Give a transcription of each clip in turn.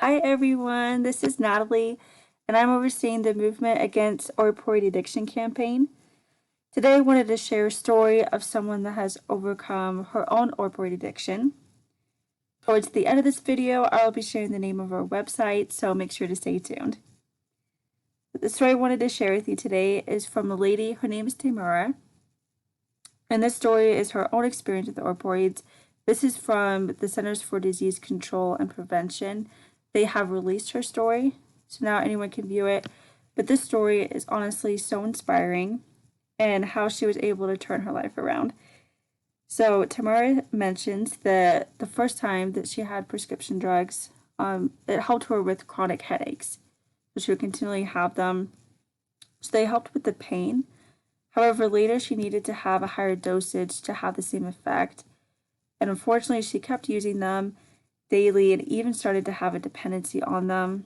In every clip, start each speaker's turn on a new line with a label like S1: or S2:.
S1: Hi everyone, this is Natalie, and I'm overseeing the Movement Against Opioid Addiction campaign. Today I wanted to share a story of someone that has overcome her own opioid addiction. Towards the end of this video, I'll be sharing the name of our website, so make sure to stay tuned. The story I wanted to share with you today is from a lady. Her name is Tamara, and this story is her own experience with opioids. This is from the Centers for Disease Control and Prevention. They have released her story, so now anyone can view it. But this story is honestly so inspiring, and how she was able to turn her life around. So Tamara mentions that the first time that she had prescription drugs, it helped her with chronic headaches. So she would continually have them. So they helped with the pain. However, later she needed to have a higher dosage to have the same effect. And unfortunately, she kept using them daily and even started to have a dependency on them.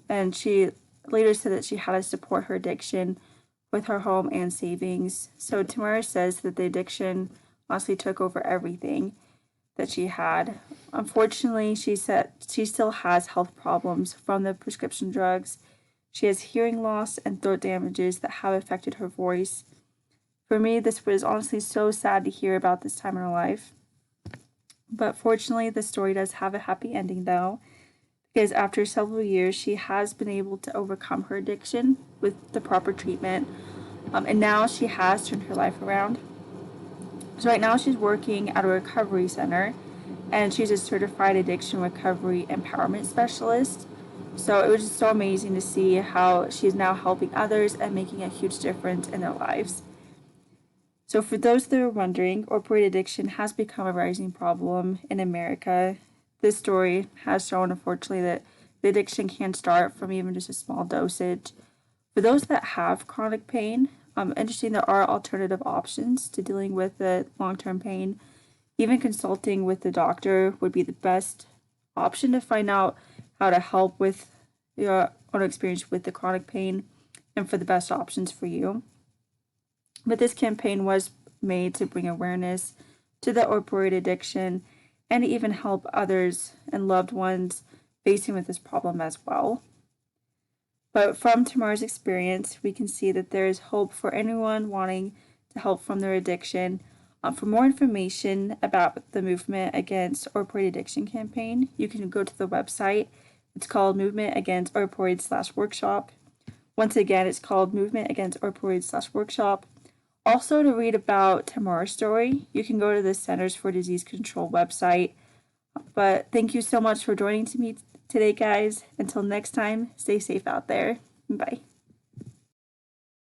S1: And she later said that she had to support her addiction with her home and savings. So Tamara says that the addiction honestly took over everything that she had. Unfortunately, she said she still has health problems from the prescription drugs. She has hearing loss and throat damages that have affected her voice. For me, this was honestly so sad to hear about this time in her life. But fortunately, the story does have a happy ending though, because after several years, she has been able to overcome her addiction with the proper treatment. And now she has turned her life around. So right now she's working at a recovery center, and she's a certified addiction recovery empowerment specialist. So it was just so amazing to see how she's now helping others and making a huge difference in their lives. So for those that are wondering, opioid addiction has become a rising problem in America. This story has shown, unfortunately, that the addiction can start from even just a small dosage. For those that have chronic pain, interesting, there are alternative options to dealing with the long-term pain. Even consulting with the doctor would be the best option to find out how to help with your own experience with the chronic pain and for the best options for you. But this campaign was made to bring awareness to the opioid addiction and even help others and loved ones facing with this problem as well. But from Tamara's experience, we can see that there is hope for anyone wanting to help from their addiction. For more information about the Movement Against Opioid Addiction campaign, you can go to the website. It's called Movement Against Opioid/Workshop. Once again, it's called Movement Against Opioid/Workshop. Also, to read about Tamara's story, you can go to the Centers for Disease Control website. But thank you so much for joining me today, guys. Until next time, stay safe out there. Bye.